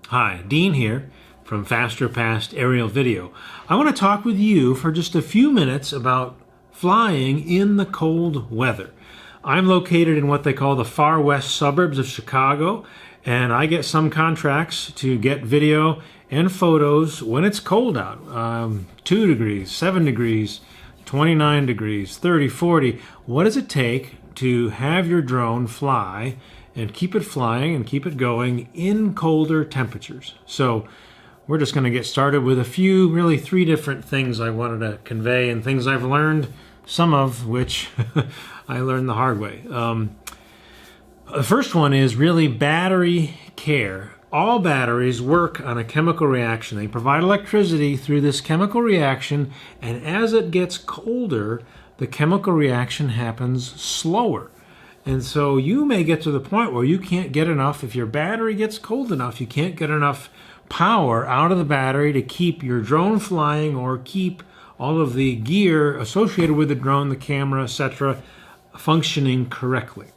Hi, Dean here from Faster Past Aerial Video. I want to talk with you for just a few minutes about flying in the cold weather. I'm located in what they call the far west suburbs of Chicago, and I get some contracts to get video and photos when it's cold out. 2 degrees, 7 degrees, 29 degrees, 30, 40. What does it take to have your drone fly and keep it flying and keep it going in colder temperatures? So we're just going to get started with a few, really 3 different things I wanted to convey and things I've learned, some of which I learned the hard way. The first one is really battery care. All batteries work on a chemical reaction. They provide electricity through this chemical reaction, and as it gets colder, the chemical reaction happens slower. And so you may get to the point where you can't get enough, if your battery gets cold enough, you can't get enough power out of the battery to keep your drone flying or keep all of the gear associated with the drone, the camera, etc., functioning correctly.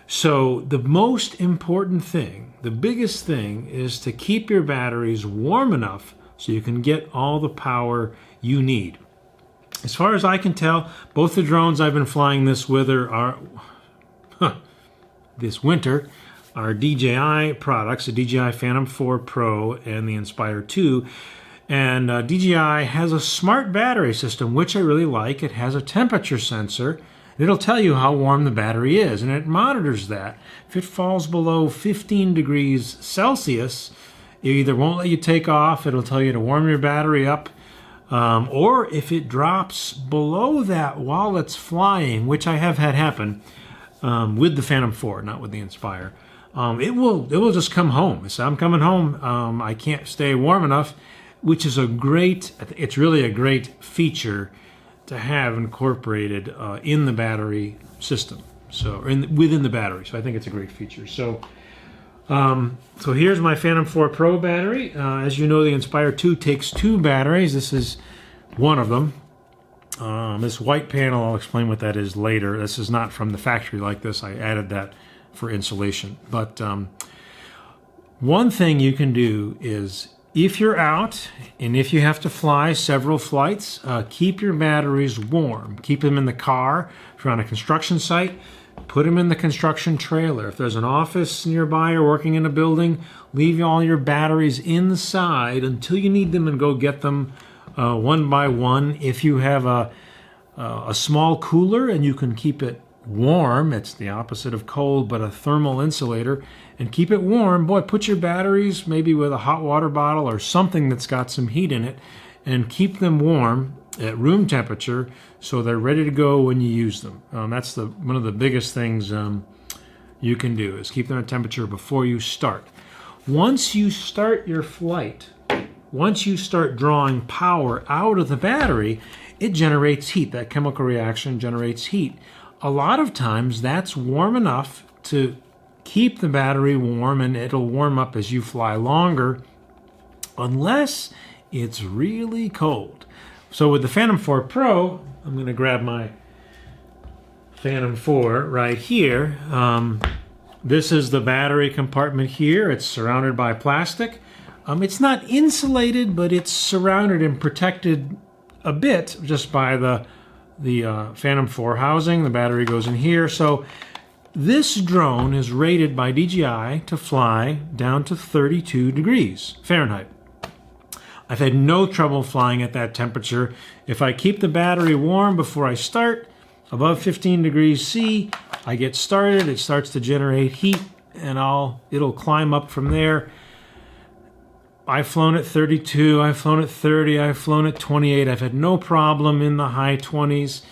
So the most important thing, the biggest thing, is to keep your batteries warm enough so you can get all the power you need. As far as I can tell, both the drones I've been flying this winter are DJI products, the DJI Phantom 4 Pro and the Inspire 2. And DJI has a smart battery system, which I really like. It has a temperature sensor. It'll tell you how warm the battery is, and it monitors that. If it falls below 15 degrees Celsius, it either won't let you take off, it'll tell you to warm your battery up, or if it drops below that while it's flying, which I have had happen with the Phantom 4, not with the Inspire, it will just come home. So I'm coming home, I can't stay warm enough, which is it's really a great feature to have incorporated in the battery system, within the battery. So I think it's a great feature. So here's my Phantom 4 Pro battery. As you know, the Inspire 2 takes 2 batteries. This is one of them. This white panel, I'll explain what that is later. This is not from the factory like this. I added that for insulation. But one thing you can do is, if you're out and if you have to fly several flights, keep your batteries warm. Keep them in the car. If you're on a construction site, put them in the construction trailer. If there's an office nearby or working in a building, leave all your batteries inside until you need them and go get them one by one. If you have a small cooler and you can keep it warm, it's the opposite of cold, but a thermal insulator, and keep it warm, boy, put your batteries maybe with a hot water bottle or something that's got some heat in it, and keep them warm at room temperature so they're ready to go when you use them. That's one of the biggest things you can do, is keep them at temperature before you start. Once you start your flight, once you start drawing power out of the battery, it generates heat. That chemical reaction generates heat. A lot of times that's warm enough to keep the battery warm, and it'll warm up as you fly longer, unless it's really cold. So with the Phantom 4 Pro, I'm going to grab my Phantom 4 right here. This is the battery compartment here. It's surrounded by plastic. It's not insulated, but it's surrounded and protected a bit just by the Phantom 4 housing. The battery goes in here. So this drone is rated by DJI to fly down to 32 degrees Fahrenheit. I've had no trouble flying at that temperature. If I keep the battery warm before I start, above 15 degrees C, I get started, it starts to generate heat, and it'll climb up from there. I've flown at 32, I've flown at 30, I've flown at 28. I've had no problem in the high 20s.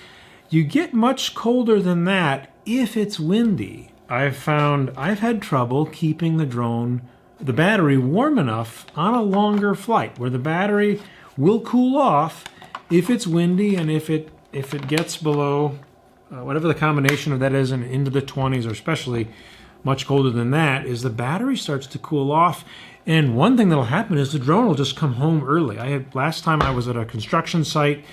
You get much colder than that if it's windy. I've had trouble keeping the battery warm enough on a longer flight, where the battery will cool off if it's windy, and if it gets below whatever the combination of that is, and into the 20s, or especially much colder than that, is the battery starts to cool off. And one thing that'll happen is the drone will just come home early. Last time I was at a construction site,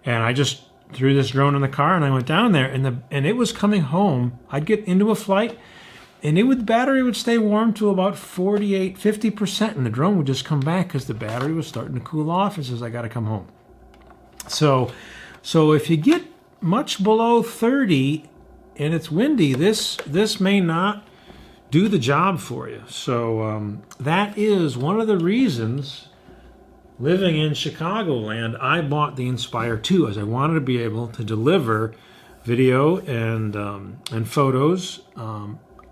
and I just threw this drone in the car and I went down there, and it was coming home. I'd get into a flight, the battery would stay warm to about 48, 50%, and the drone would just come back because the battery was starting to cool off. It says, I got to come home. So if you get much below 30 and it's windy, this may not do the job for you. So that is one of the reasons, living in Chicagoland, I bought the Inspire 2, as I wanted to be able to deliver video and photos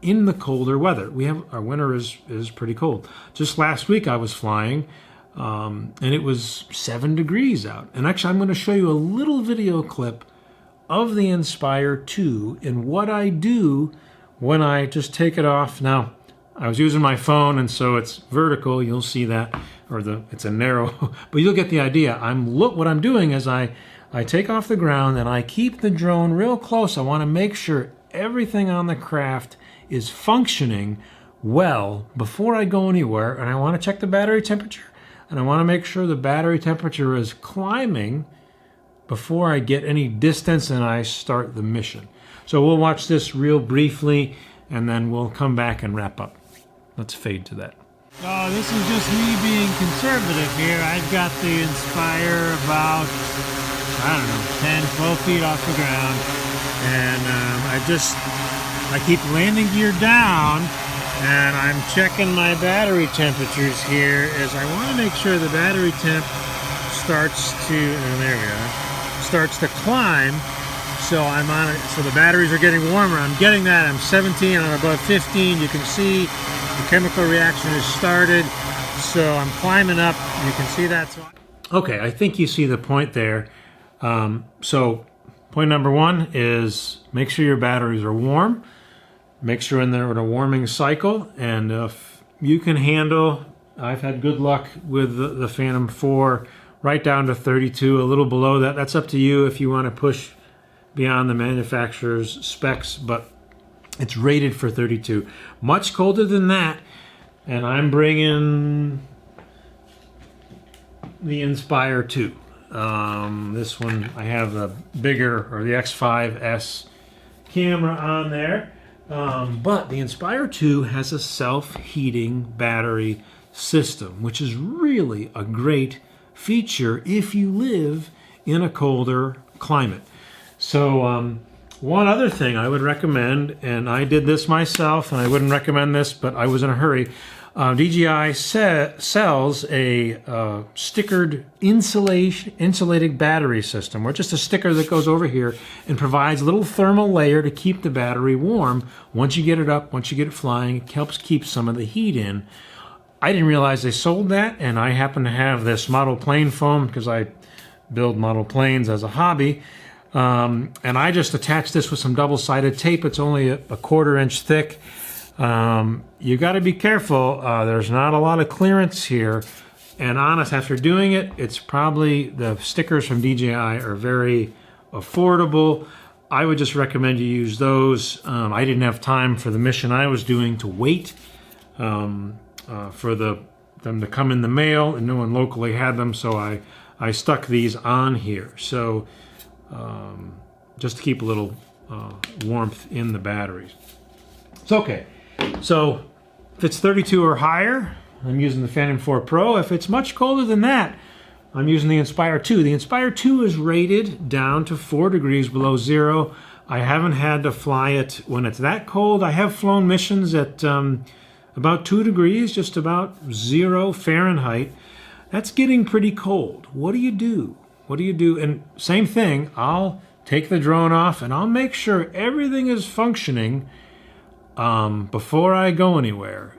in the colder weather. Our winter is pretty cold. Just last week I was flying and it was 7 degrees out. And actually I'm going to show you a little video clip of the Inspire 2 and what I do when I just take it off. Now, I was using my phone, and so it's vertical. You'll see that, or it's a narrow, but you'll get the idea. What I'm doing is I take off the ground and I keep the drone real close. I want to make sure everything on the craft is functioning well before I go anywhere, and I want to check the battery temperature, and I want to make sure the battery temperature is climbing before I get any distance and I start the mission. So we'll watch this real briefly, and then we'll come back and wrap up. Let's fade to that. Oh, this is just me being conservative here. I've got the Inspire about, I don't know, 10, 12 feet off the ground. And I keep landing gear down, and I'm checking my battery temperatures here, as I want to make sure the battery temp starts to climb. So I'm on it, so the batteries are getting warmer. I'm getting that. I'm 17, I'm above 15. You can see the chemical reaction has started. So I'm climbing up. You can see that. Okay, I think you see the point there. So point number one is make sure your batteries are warm. Make sure they're in a warming cycle. And if you can handle, I've had good luck with the Phantom 4 right down to 32, a little below that. That's up to you if you want to push beyond the manufacturer's specs, but it's rated for 32. Much colder than that, and I'm bringing the Inspire 2. This one, I have the bigger, or the X5S camera on there, but the Inspire 2 has a self-heating battery system, which is really a great feature if you live in a colder climate. So one other thing I would recommend, and I did this myself, and I wouldn't recommend this, but I was in a hurry. DJI sells a stickered insulated battery system, or just a sticker that goes over here and provides a little thermal layer to keep the battery warm. Once you get it up, once you get it flying, it helps keep some of the heat in. I didn't realize they sold that, and I happen to have this model plane foam because I build model planes as a hobby. And I just attached this with some double-sided tape. It's only a 1/4 inch thick. You got to be careful. There's not a lot of clearance here. And honest, after doing it, it's probably, the stickers from DJI are very affordable. I would just recommend you use those. I didn't have time for the mission I was doing to wait for them to come in the mail, and no one locally had them, so I stuck these on here. So just to keep a little warmth in the batteries. It's okay. So if it's 32 or higher, I'm using the Phantom 4 Pro. If it's much colder than that, I'm using the Inspire 2. The Inspire 2 is rated down to 4 degrees below zero. I haven't had to fly it when it's that cold. I have flown missions at about 2 degrees, just about 0 Fahrenheit. That's getting pretty cold. What do you do? What do you do? And same thing, I'll take the drone off and I'll make sure everything is functioning before I go anywhere,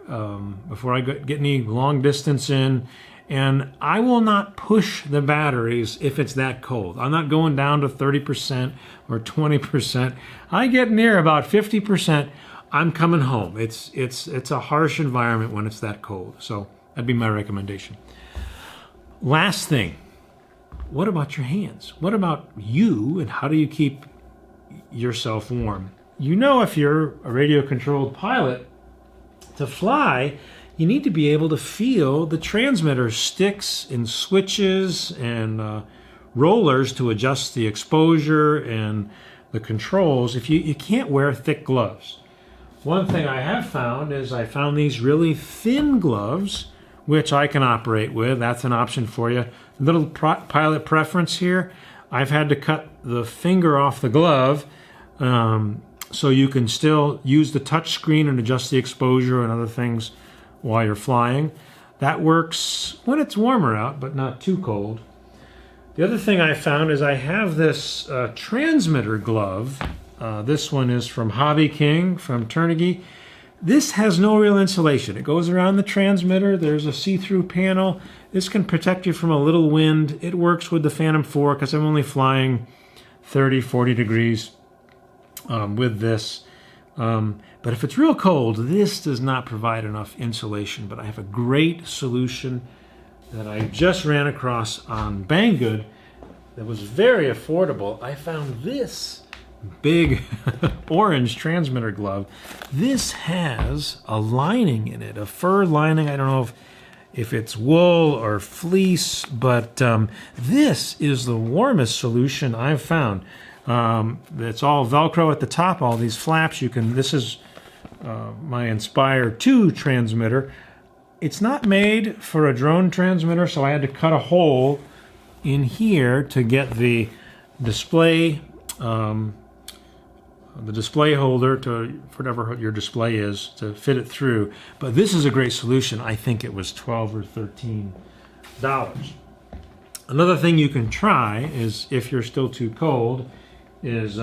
before I get any long distance in. And I will not push the batteries if it's that cold. I'm not going down to 30% or 20%. I get near about 50%, I'm coming home. It's a harsh environment when it's that cold. So that'd be my recommendation. Last thing, what about your hands? What about you, and how do you keep yourself warm? You know, if you're a radio-controlled pilot, to fly, you need to be able to feel the transmitter sticks and switches and rollers to adjust the exposure and the controls. If you can't wear thick gloves. One thing I have found is I found these really thin gloves, which I can operate with. That's an option for you. Little pilot preference here. I've had to cut the finger off the glove so you can still use the touch screen and adjust the exposure and other things while you're flying. That works when it's warmer out, but not too cold. The other thing I found is I have this transmitter glove. This one is from Hobby King from Turnegee. This has no real insulation. It goes around the transmitter. There's a see-through panel. This can protect you from a little wind. It works with the Phantom 4 because I'm only flying 30, 40 degrees with this. But if it's real cold, this does not provide enough insulation. But I have a great solution that I just ran across on Banggood that was very affordable. I found this big orange transmitter glove. This has a lining in it, a fur lining. I don't know if it's wool or fleece, but this is the warmest solution I've found. It's all Velcro at the top, all these flaps. This is my Inspire 2 transmitter. It's not made for a drone transmitter, so I had to cut a hole in here to get the display holder to whatever your display is to fit it through. But this is a great solution. I think it was $12 or $13. Another thing you can try is, if you're still too cold, is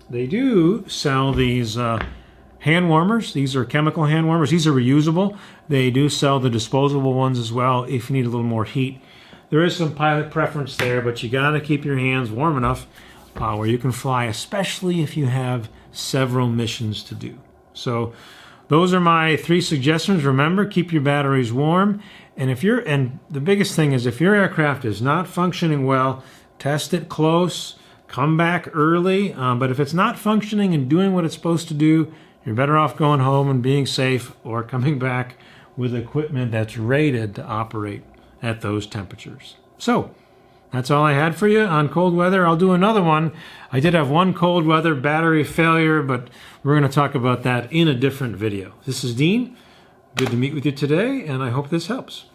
they do sell these hand warmers. These are chemical hand warmers. These are reusable. They do sell the disposable ones as well if you need a little more heat. There is some pilot preference there, but you got to keep your hands warm enough where you can fly, especially if you have several missions to do. So those are my 3 suggestions. Remember, keep your batteries warm. And the biggest thing is, if your aircraft is not functioning well, test it close, come back early. But if it's not functioning and doing what it's supposed to do, you're better off going home and being safe, or coming back with equipment that's rated to operate at those temperatures. So that's all I had for you on cold weather. I'll do another one. I did have one cold weather battery failure, but we're going to talk about that in a different video. This is Dean. Good to meet with you today, and I hope this helps.